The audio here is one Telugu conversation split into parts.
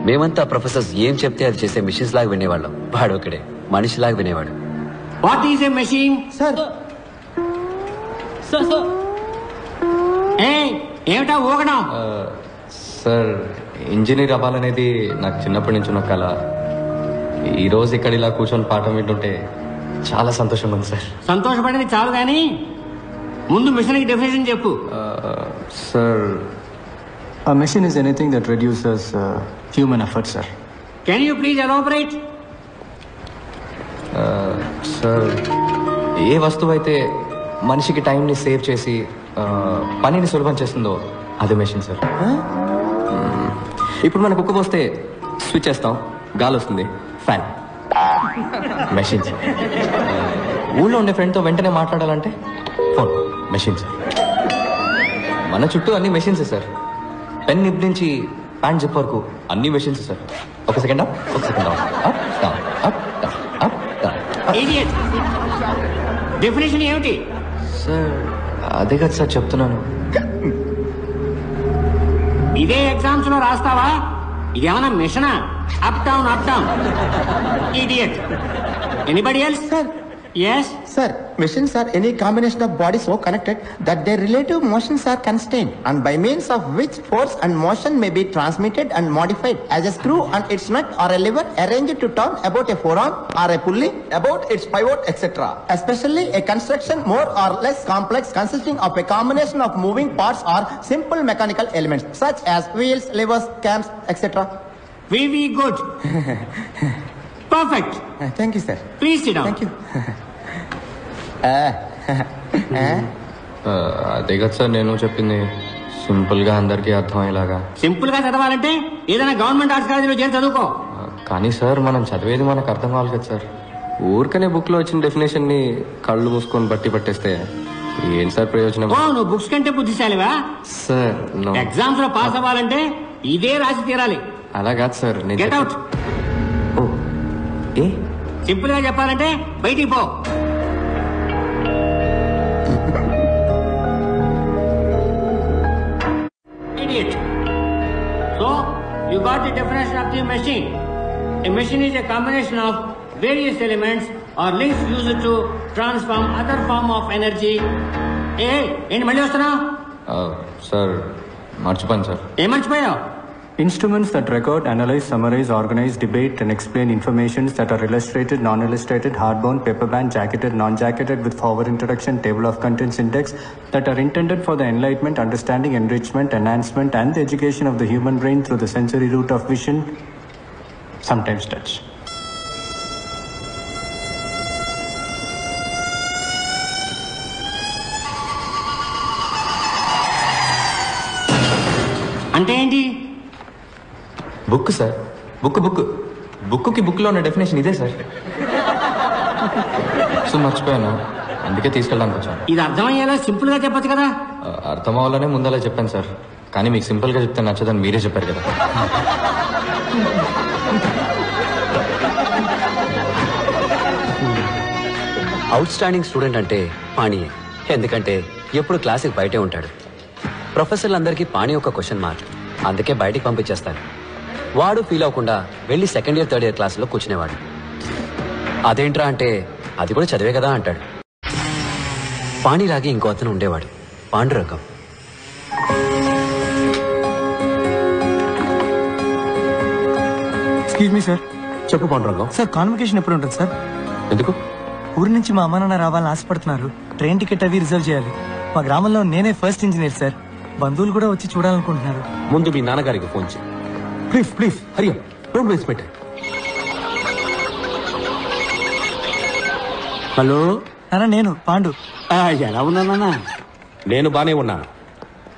మేమంతా ప్రొఫెసర్స్ ఏం చెప్తే అది చేసే మిషన్స్ లాగా వినేవాళ్ళం. వాడు ఒకడే మనిషిలాగా వినేవాడు. What is a machine? Sir ఏమిటా ఊగడం? సార్ ఇంజనీర్ అవ్వాలనేది నాకు చిన్నప్పటి నుంచి ఉన్న కళ. ఈరోజు ఇక్కడ ఇలా కూర్చొని పాఠం వింటుంటే చాలా సంతోషంగా ఉంది సార్. సంతోషపడేది చాలు కానీ ముందు మిషన్కి డెఫినేషన్ చెప్పు. Sir a machine is anything that reduces human effort, sir. Can you please elaborate? Sir ఏ వస్తువు అయితే మనిషికి టైంని సేవ్ చేసి పనిని సులభం చేస్తుందో అది మెషిన్ సార్. ఇప్పుడు మనకు కుక్క పోస్తే స్విచ్ చేస్తాం, గాలి వస్తుంది, ఫ్యాన్. Machine sir. ఊళ్ళో ఉండే ఫ్రెండ్తో వెంటనే మాట్లాడాలంటే ఫోన్, మెషిన్ సార్. మన చుట్టూ అన్ని మెషిన్సే సార్. పెన్ నిప్ నుంచి ప్యాంట్ జిప్ వరకు అన్ని మెషిన్స్ సార్. ఒక సెకండ్ అప్, ఒక second down, up down, up down, up down. Definition ఏమిటి సార్? అదే కదా సార్ చెప్తున్నాను. ఇదే ఎగ్జామ్స్ లో రాస్తావా? ఇదేమన్నా మిషనా? Up down up down. Idiot. Anybody else? Sir. Yes. Sir, machines are any combination of bodies so connected that their relative motions are constrained and by means of which force and motion may be transmitted and modified as a screw and its nut or a lever arranged to turn about a forearm or a pulley about its pivot, etc. Especially a construction more or less complex consisting of a combination of moving parts or simple mechanical elements such as wheels, levers, cams, etc. Very good. Perfect. Thank you, sir. Please sit down. Thank you. అదే కదా సార్ నేను చెప్పింది, సింపుల్గా అందరికీ అర్థమయ్యేలాగా. సింపుల్ గా చదవాలంటే ఏదైనా గవర్నమెంట్ ఆర్ట్స్ కాలేజీలో చేరి చదువుకో. కానీ సార్ మనం చదివేది మనకు అర్థం కావాలి కదా సార్. ఊరికనే బుక్లో వచ్చిన డెఫినేషన్ని కళ్ళు మూసుకొని బట్టి పట్టేస్తే ఏం సార్ ప్రయోజనం? నువ్వు బుక్స్ కంటే బుద్ధిశాలివా? సార్ ఎగ్జామ్స్ లో పాస్ అవ్వాలంటే ఇదే రాసి తీరాలి. అలా కాదు సార్. Get out. ఏ సింపుల్ గా చెప్పాలంటే బయటికి పో. Idiot. So, you got the definition of the machine. A machine is a combination of various elements or links used to transform other form of energy. ఏంటి మళ్ళీ వస్తున్నావు? సార్ మర్చిపోయాను సార్. ఏం మర్చిపోయావు? Instruments that record, analyze, summarize, organize, debate, and explain informations that are illustrated, non-illustrated, hardbound, paperbound, jacketed, non-jacketed, with forward introduction, table of contents index, that are intended for the enlightenment, understanding, enrichment, enhancement, and the education of the human brain through the sensory route of vision, sometimes touch. అంటే ఏంటి? Book sir. బుక్కి బుక్లో ఉన్న డెఫినేషన్ ఇదే సార్. సో మర్చిపోయాను, అందుకే తీసుకెళ్ళడానికి వచ్చాను. ఇది అర్థమయ్యేలా సింపుల్ గా చెప్పొచ్చు కదా. అర్థం అవ్వాలనే ముందలా చెప్పాను సార్, కానీ మీకు సింపుల్గా చెప్తే నచ్చదని మీరే చెప్పారు కదా. అవుట్ స్టాండింగ్ స్టూడెంట్ అంటే పాణియే. ఎందుకంటే ఎప్పుడు క్లాస్కి బయటే ఉంటాడు. ప్రొఫెసర్లందరికీ పాణి ఒక క్వశ్చన్ మార్క్, అందుకే బయటికి పంపించేస్తారు. వాడు ఫీల్ అవ్వకుండా వెళ్ళి సెకండ్ ఇయర్ థర్డ్ ఇయర్ క్లాసులో కూర్చునేవాడు. అదేంట్రా అంటే అది కూడా చదివే కదా అంటాడు. పాణిలాగే ఇంకో అతను ఉండేవాడు, పాండురంగం. Excuse me sir. చెప్పు పాండురంగం. సార్ కాన్వకేషన్ ఎప్పుడు ఉంటుంది సార్? ఎందుకు? ఊరి నుంచి మా అమ్మ నాన్న రావాలని ఆశపడుతున్నారు. ట్రైన్ టికెట్ అవి రిజర్వ్ చేయాలి. మా గ్రామంలో నేనే ఫస్ట్ ఇంజనీర్ సార్. బంధువులు కూడా వచ్చి చూడాలనుకుంటున్నారు. ముందు మీ నాన్నగారికి ఫోన్ చేయి. Please Hari up, don't waste my time. Hello నాన్న, నేను పాండు. ఎలా ఉన్నా? నేను బానే ఉన్నాను.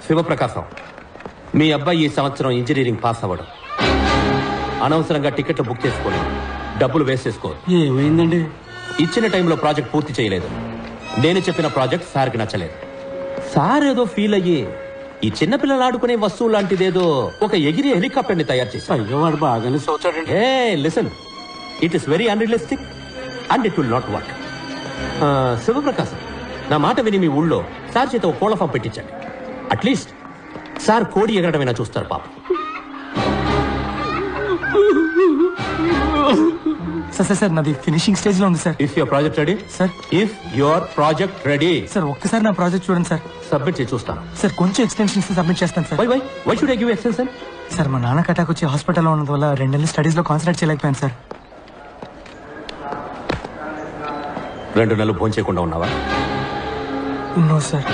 శివప్రకాశం, మీ అబ్బాయి ఈ సంవత్సరం ఇంజనీరింగ్ పాస్ అవ్వడం. అనవసరంగా టికెట్లు బుక్ చేసుకోండి, డబ్బులు వేస్ట్ చేసుకోవద్దు. ఏమైందండి? ఇచ్చిన టైంలో ప్రాజెక్ట్ పూర్తి చేయలేదు. నేను చెప్పిన ప్రాజెక్ట్ సార్కి నచ్చలేదు. సార్ ఏదో ఫీల్ అయ్యి ఈ చిన్నపిల్లలు ఆడుకునే వస్తువు లాంటిదేదో ఒక ఎగిరి హెలికాప్టర్ ని తయారు చేశారు. అయ్యో, వాడు బాగానే సోచాడండి. Listen, it is very unrealistic and it will not work. Sivaprakasam, నా మాట విని మీ ఊళ్ళో సార్ చేత ఒక కోళ్ల ఫామ్ పెట్టించండి. అట్లీస్ట్ సార్ కోడి ఎగరడమైనా చూస్తారు పాప. సార్ నాది ఫినిషింగ్ స్టేజ్ లో ఉంది sir. If your project ready sir. If your project ready sir ఒక్కసారి నా ప్రాజెక్ట్ చూడండి సార్. సబ్మిట్ చేసి చూస్తాను. సార్ కొంచెం ఎక్స్టెన్షన్ సబ్మిట్ చేస్తాను sir. Why should I give extension? Sir మా నాన్నకి అటాక్ వచ్చి హాస్పిటల్లో ఉన్నందు వల్ల 2 నెలలు స్టడీస్ లో కాన్సన్ట్రేట్ చేయలేకపోయాను సార్. 2 నెలలు భోజనం చేయకుండా ఉన్నావా? No sir.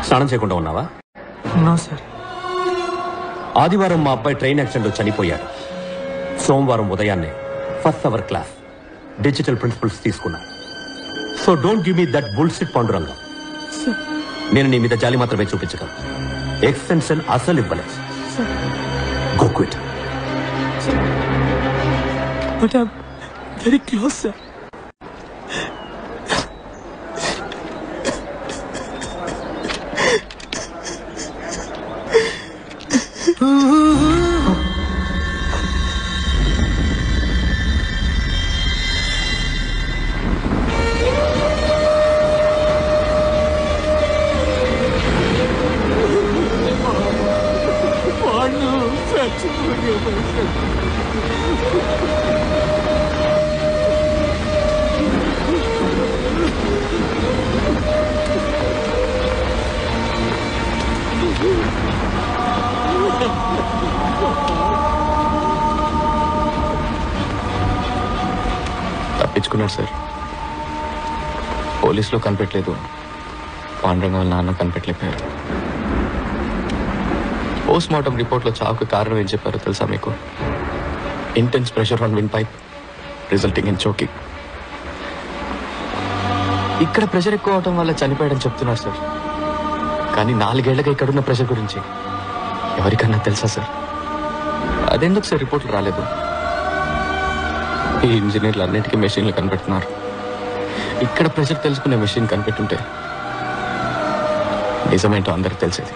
స్నానం చేయకుండా ఉన్నావా? No sir. ఆదివారం మా అబ్బాయి ట్రైన్ యాక్సిడెంట్ లో చనిపోయాడు. సోమవారం ఉదయాన్నే first hour class digital principles తీసుకున్నా. So don't give me that bullshit Pandurangam. నేను నీ మీద జాలి మాత్రమే చూపించగలను. ఎక్స్టెన్షన్ అసలు ఇవ్వలేదు. Go quit. But I am very close sir. తప్పించుకున్నాడు సార్. పోలీసులో కనిపెట్టలేదు, పాండురంగం వాళ్ళ నాన్న కనిపెట్టలేకపోయారు. పోస్ట్ మార్టం రిపోర్ట్లో చావుకు కారణం ఏం చెప్పారో తెలుసా మీకు? Intense pressure on wind pipe resulting in choking. ఇక్కడ ప్రెషర్ ఎక్కువ అవటం వల్ల చనిపోయాడని చెప్తున్నారు సార్. కానీ 4 ఏళ్లుగా ఇక్కడున్న ప్రెషర్ గురించి ఎవరికన్నా తెలుసా సార్? అదెందుకు సార్ రిపోర్ట్లు రాలేదు? ఈ ఇంజనీర్లు అన్నిటికీ మెషిన్లు కనిపెడుతున్నారు. ఇక్కడ ప్రెషర్ తెలుసుకునే మెషిన్ కనిపెట్టుంటే నిజమేంటో అందరికి తెలిసేది.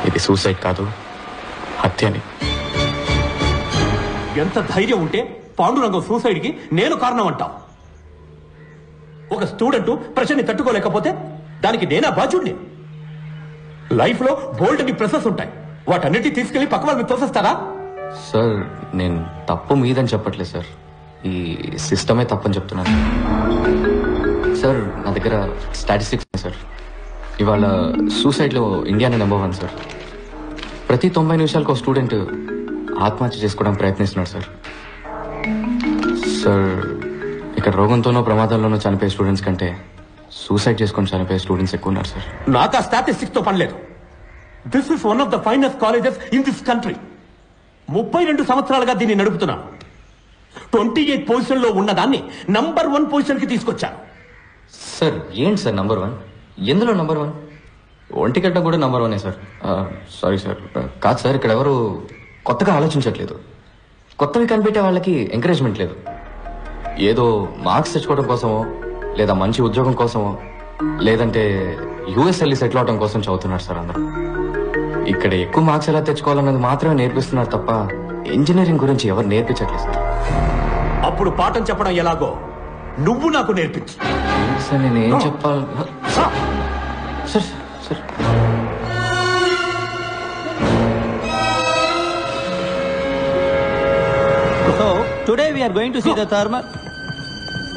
ఇది సూసైడ్ కాదు, హత్య అని. ఎంత ధైర్యం ఉంటే పాండురంగం సూసైడ్ కి నేను కారణం అంటావు? ఒక స్టూడెంట్ ప్రెషర్ ని తట్టుకోలేకపోతే దానికి నేనా బాధ్యుడిని? లైఫ్ లో బోల్డ్ అని ప్రెషర్స్ ఉంటాయి, వాటన్నిటి తీసుకెళ్లి పక్క వాళ్ళని తోసేస్తారా? సార్ నేను తప్పు మీదని చెప్పట్లేదు సార్, ఈ సిస్టమే తప్పని చెప్తున్నాను. సార్ నా దగ్గర స్టాటిస్టిక్స్ ఉన్నాయి సార్. ఇవాళ సూసైడ్లో ఇండియానే నెంబర్ 1 సార్. ప్రతి 90 నిమిషాలకు ఒక స్టూడెంట్ ఆత్మహత్య చేసుకోవడానికి ప్రయత్నిస్తున్నాడు సార్. సార్ ఇక్కడ రోగంతోనో ప్రమాదాల్లోనో చనిపోయే స్టూడెంట్స్ కంటే సూసైడ్ చేసుకొని చనిపోయే స్టూడెంట్స్ ఎక్కువ ఉన్నారు సార్. నాకు ఆ స్టాటిస్టిక్స్ తో పని లేదు. This is one of the finest colleges in this country. 32 సంవత్సరాలుగా దీన్ని నడుపుతున్నాను. 28 పొజిషన్ లో ఉన్నదాన్ని నంబర్ 1 పొజిషన్ కి తీసుకొచ్చాను. సార్ ఏంటి సార్ నంబర్ 1? ఎందులో నంబర్ 1? ఒంటిగడ్డ కూడా నంబర్ 1 సార్. సారీ సార్, కాదు సార్, ఇక్కడ ఎవరు కొత్తగా ఆలోచించట్లేదు. కొత్తవి కనిపెట్టే వాళ్ళకి ఎంకరేజ్మెంట్ లేదు. ఏదో మార్క్స్ తెచ్చుకోవడం కోసమో, లేదా మంచి ఉద్యోగం కోసమో, లేదంటే యూఎస్ వెళ్ళి సెటిల్ అవడం కోసం చదువుతున్నారు సార్ అందరూ. ఇక్కడ ఎక్కువ మార్క్స్ ఎలా తెచ్చుకోవాలన్నది మాత్రమే నేర్పిస్తున్నారు తప్ప ఇంజనీరింగ్ గురించి ఎవరు నేర్పించట్లేదు సార్. అప్పుడు పాఠం చెప్పడం ఎలాగో నువ్వు నాకు నేర్పించు. సార్ నేను ఏం చెప్పాలి sir? Sir So today we are going to see the thermal.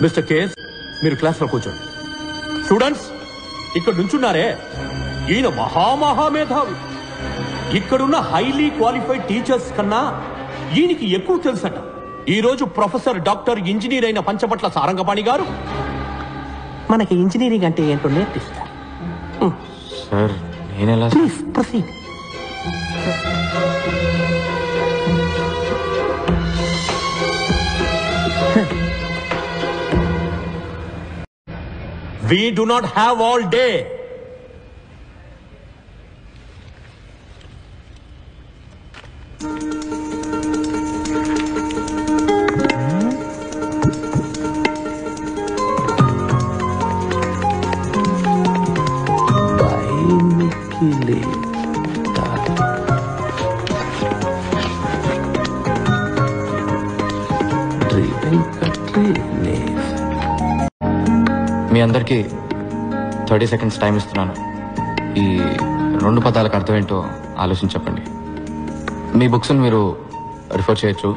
Mister case, మీరు క్లాస్ లో కూర్చోండి. స్టూడెంట్స్ ఇక్కడ నుంచున్నారే, ఈయన మహామహామేధావి. ఇక్కడున్న హైలీ క్వాలిఫైడ్ టీచర్స్ కన్నా ఈయనకి ఎక్కువ తెలుసట. ఈ రోజు ప్రొఫెసర్ డాక్టర్ ఇంజనీర్ అయిన పంచపట్ల సారంగపాణి గారు మనకి ఇంజనీరింగ్ అంటే ఏంటో నేర్పిస్తారు. సార్ నేనెలా? Please proceed. We do not have all day. మీ అందరికీ 30 సెకండ్స్ టైం ఇస్తున్నాను. ఈ 2 పదాలకు అర్థం ఏంటో ఆలోచించి చెప్పండి. మీ బుక్స్ని మీరు రిఫర్ చేయొచ్చు.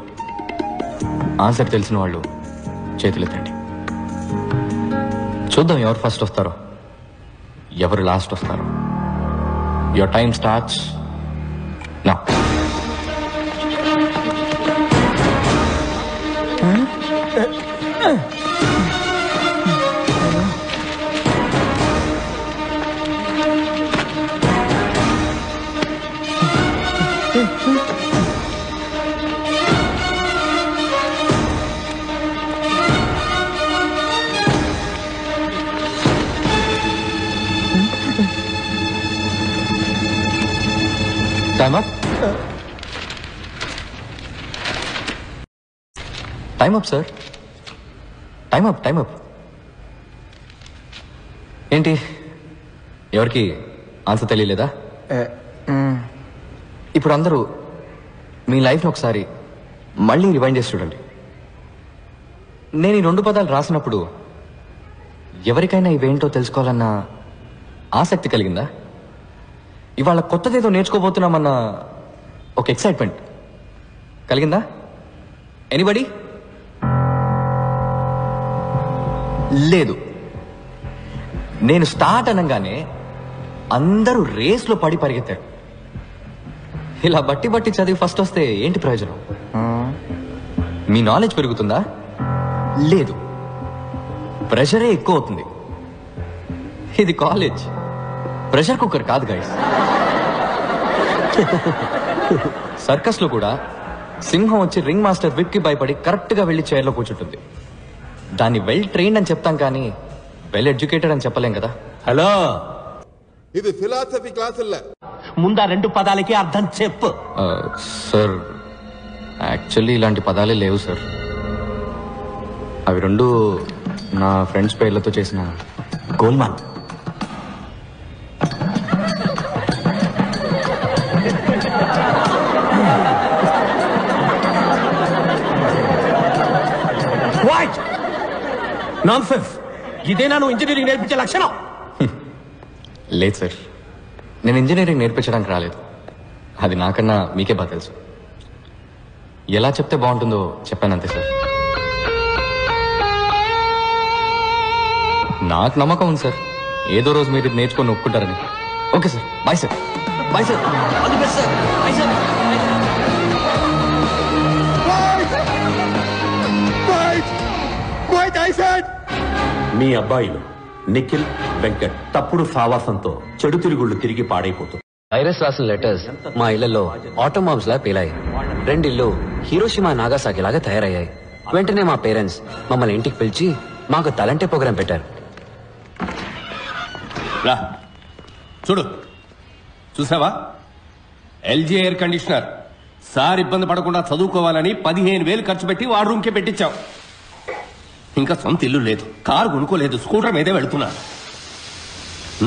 ఆన్సర్ తెలిసిన వాళ్ళు చేతులెత్తండి. చూద్దాం ఎవరు ఫస్ట్ వస్తారో, ఎవరు లాస్ట్ వస్తారో. Your time starts now. Time up. Time up, sir. Time up, time up. ఏంటి ఎవరికి ఆన్సర్ తెలియలేదా? ఇప్పుడు అందరూ మీ లైఫ్ని ఒకసారి మళ్ళీ రివైండ్ చేసి చూడండి. నేను ఈ 2 పదాలు రాసినప్పుడు ఎవరికైనా ఇవేంటో తెలుసుకోవాలన్న ఆసక్తి కలిగిందా? ఇవాళ కొత్తదేదో నేర్చుకోబోతున్నామన్న ఒక ఎక్సైట్మెంట్ కలిగిందా? ఎనీబడి? లేదు. నేను స్టార్ట్ అనగానే అందరూ రేస్లో పడి పరిగెత్తారు. ఇలా బట్టి బట్టి చదివి ఫస్ట్ వస్తే ఏంటి ప్రయోజనం? మీ నాలెడ్జ్ పెరుగుతుందా? లేదు, ప్రెషరే ఎక్కువ అవుతుంది. ఇది కాలేజ్, ప్రెషర్ కుక్కర్ కాదు గైస్. సర్కస్ లో కూడా సింహం వచ్చి రింగ్ మాస్టర్ విప్ కి భయపడి కరెక్ట్ గా వెళ్లి చైర్లో కూర్చుంటుంది. దాన్ని వెల్ ట్రైన్డ్ అని చెప్తాం కానీ వెల్ ఎడ్యుకేటెడ్ అని చెప్పలేం కదా. హలో, ఇది ఫిలాసఫీ క్లాసుల్లో ముందా 2 పదాలకి అర్థం చెప్పు. సార్ యాక్చువల్లీ ఇలాంటి పదాలే లేవు సార్. అవి 2 నా ఫ్రెండ్స్ పేర్లతో చేసిన గోల్మాల్. నాన్సెన్స్. ఇదేనా నువ్వు ఇంజనీరింగ్ నేర్పించే లక్షణం? లేదు సార్, నేను ఇంజనీరింగ్ నేర్పించడానికి రాలేదు. అది నాకన్నా మీకే బాగా తెలుసు. ఎలా చెప్తే బాగుంటుందో చెప్పానంతే సార్. నాకు నమ్మకం ఉంది సార్, ఏదో రోజు మీరు ఇది నేర్చుకొని ఒప్పుకుంటారని. Okay sir, bye sir. Bye sir. All the best sir. Bye sir. మీ అబ్బాయిలు నిఖిల్, వెంకట్ తప్పుడు సావాసంతో చెడు తిరుగుళ్ళు తిరిగి పాడైపోతుంది. వైరస్ రాసిన లెటర్స్ మా ఇళ్లలో ఆటో బాంబ్స్ లా పేలాయి. 2 ఇళ్ళు హీరోషిమా నాగాసాకి లాగా తయారయ్యాయి. వెంటనే మా పేరెంట్స్ మమ్మల్ని ఇంటికి పిలిచి మాకు తలంటే ప్రోగ్రాం పెట్టారు. రా చూడు, చూసావా? LG air conditioner. సార్ ఇబ్బంది పడకుండా చదువుకోవాలని 15,000 ఖర్చు పెట్టి వాడు రూమ్కే పెట్టించావు. ఇంకా సొంత ఇల్లు లేదు, కారు కొనుక్కోలేదు, స్కూటర్ మీదే వెళుతున్నా.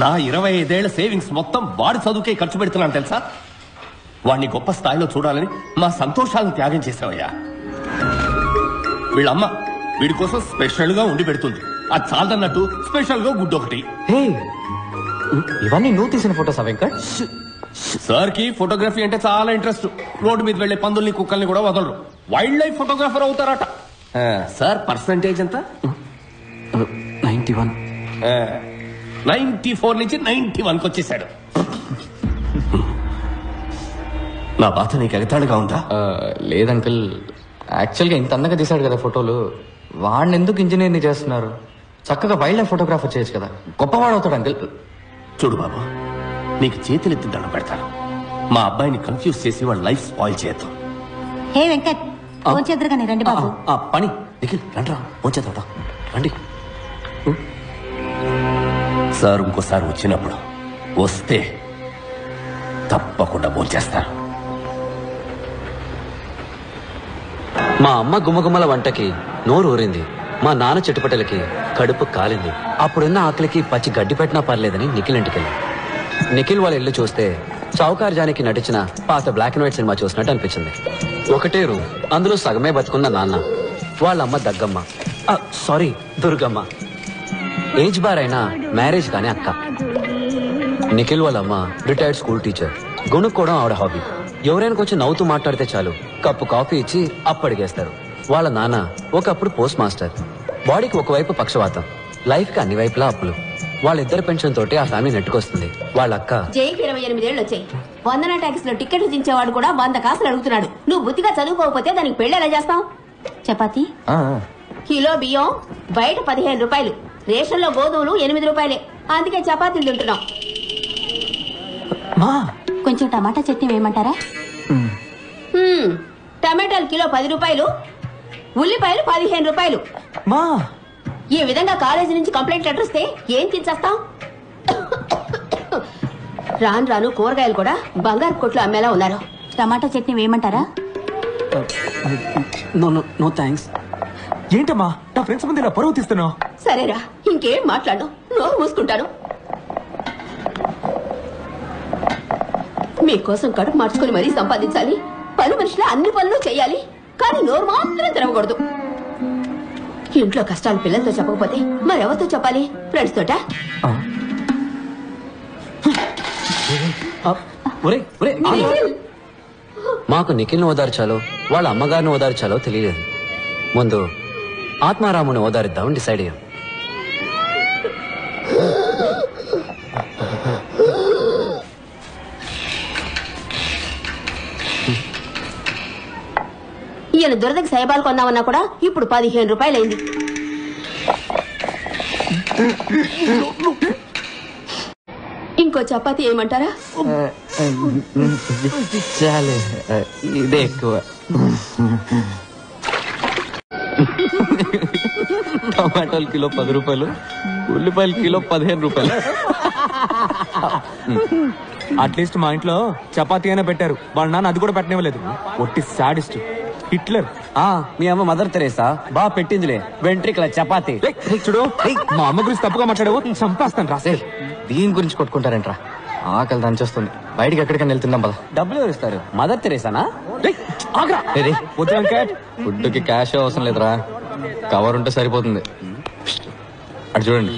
నా 25 ఏళ్ల సేవింగ్స్ మొత్తం వాడి చదువుకే ఖర్చు పెడుతున్నాను తెలుసా? వాడిని గొప్ప స్థాయిలో చూడాలని మా సంతోషాలను త్యాగం చేసావయ్యా. వీళ్ళమ్మ వీడి కోసం స్పెషల్ గా ఉండి పెడుతుంది. అది చాలదన్నట్టు స్పెషల్ గా గుడ్డు ఒకటి. ఇవన్నీ నువ్వు తీసిన ఫోటోస్ వెంకట్? సార్ కి ఫోటోగ్రఫీ అంటే చాలా ఇంట్రెస్ట్. రోడ్డు మీద వెళ్లే పందుల్ని, కుక్కల్ని కూడా వదలరు. వైల్డ్ లైఫ్ ఫోటోగ్రాఫర్ అవుతారట. సార్ పర్సంటేజ్ ఎంత? 91. 94 నుంచి 91కి వచ్చేసాడు. నా బాధ నీకు ఎగతాడుగా ఉందా? లేదంకుల్, యాక్చువల్గా ఇంత అందంగా తీశాడు కదా ఫోటోలు, వాడిని ఎందుకు ఇంజనీర్ని చేస్తున్నారు? చక్కగా వైల్డ్ లైఫ్ ఫోటోగ్రాఫర్ చేయొచ్చు కదా, గొప్పవాడు అవుతాడు అంకుల్. చూడు బాబు, నీకు చేతులెత్తి దండం పెడతాను. మా అబ్బాయిని కన్ఫ్యూజ్ చేసి వాళ్ళ లైఫ్ స్పాయిల్ చేయొద్దు. హే వెంకట్, భోంచేద్దరుగాని రండి బాబు. పని నిఖిల్ రండి, భోంచేద్దాం రండి. సార్ ఇంకోసారి వచ్చినప్పుడు వస్తే తప్పకుండా భోంచేస్తారు. మా అమ్మ గుమ్మగుమ్మల వంటకి నోరు ఊరింది. మా నాన్న చెట్టుపట్టలకి కడుపు కాలింది. అప్పుడున్న ఆకలికి పచ్చి గడ్డి పెట్టినా పర్లేదని నిఖిల్ ఇంటికెళ్ళి. నిఖిల్ వాళ్ళ ఇల్లు చూస్తే చౌకార్ జానికి నటించిన పాత బ్లాక్ అండ్ వైట్ సినిమా చూసినట్టు అనిపించింది. ఒకటే రూమ్, అందులో సగమే బతుకున్న నాన్న, వాళ్ళమ్మ దగ్గమ్మ, సారీ దుర్గమ్మ, ఏజ్ బార్ అయినా మ్యారేజ్ కానీ అక్క. నిఖిల్ వాళ్ళమ్మ రిటైర్డ్ స్కూల్ టీచర్. గొనుక్కోవడం ఆవిడ హాబీ. ఎవరైనా కొంచెం నవ్వుతూ మాట్లాడితే చాలు కప్పు కాఫీ ఇచ్చి అప్పడిగేస్తారు. వాళ్ళ నాన్న ఒకప్పుడు పోస్ట్ మాస్టర్. బాడీకి ఒకవైపు పక్షవాతం, లైఫ్ కి అన్ని వైపులా అప్పులు. వాళ్ళిద్దరి పెన్షన్ తోటి ఆ ఫ్యామిలీ నెట్టుకొస్తుంది. వాళ్ళ అక్క జైకి 28 ఏళ్ళు వచ్చాయి. వందన ట్యాక్స్ లో టికెట్ దించేవాడు కూడా 100 కాసులు అడుగుతున్నాడు. నువ్వు బుద్ధిగా చదువుకోకపోతే దానికి పెళ్లి ఎలా చేస్తావు? చపాతి కిలో బియ్యం బయట 15 రూపాయలు, రేషన్ లో గోధుమలు 8 రూపాయలే. అందుకే చపాతీలు తింటున్నాం. కొంచెం టమాటా చట్నీ వేయమంటారా? టమాటాలు కిలో 10 రూపాయలు, ఉల్లిపాయలు 15 రూపాయలు. ఈ విధంగా కాలేజీ నుంచి కంప్లైంట్ లెటర్ వస్తే ఏం తినేస్తాం? రాను రాను కూరగాయలు కూడా బంగారు కొట్లు అమ్మేలా ఉన్నారు. టమాటా చట్నీ వేయమంటారా? No thanks. ఏంటమ్మా నా ఫ్రెండ్స్ ముందు ఇలా పరువు తీస్తున్నావు? సరేరా, ఇంకేం మాట్లాడు, నోరు మూసుకుంటాను. మీకోసం కడుపు మార్చుకుని మరీ సంపాదించాలి. పని మనుషులే అన్ని పనులు చేయాలి, కానీ నోరు మాత్రం తెరవకూడదు. ఇంట్లో కష్టాలు పిల్లలతో చెప్పకపోతే మరెవరితో చెప్పాలి? ఫ్రెండ్స్ తోట? మాకు నిఖిల్ని ఓదార్చాలో వాళ్ళ అమ్మగారిని ఓదార్చాలో తెలియలేదు. ముందు ఆత్మారాముని ఓదారిద్దామని డిసైడ్ అయ్యాం. ఈయన దురదకి సైబాలు కొందామన్నా కూడా ఇప్పుడు 15 రూపాయలైంది. ఇంకో చపాతీ ఏమంటారా? చాలే, ఇదే ఎక్కువ. టమాటాలు కిలో 10 రూపాయలు, ఉల్లిపాయలు కిలో 15 రూపాయలు. అట్లీస్ట్ మా ఇంట్లో చపాతీ అయినా పెట్టారు. వాళ్ళ నాన్న అది కూడా పెట్టనివ్వలేదు. ఒట్టి సాడిస్ట్ హిట్లర్. మీ అమ్మ మదర్ తెరేసా బాగా పెట్టిందిలే వెంట్రికల చపాతీ. చూడు, మా అమ్మ గురించి తప్పుగా మాట్లాడావు, చంపేస్తాను. రాసే దీని గురించి కొట్టుకుంటారంట్రా. ఆకలి దంచేస్తుంది. బయటికి ఎక్కడికైనా వెళ్తున్నాం పద. డబ్బులు ఎవరు ఇస్తారు? మదర్ తెరేసానా? ఫుడ్ కి క్యాష్ అవసరం లేదురా, కవర్ ఉంటే సరిపోతుంది. అటు చూడండి.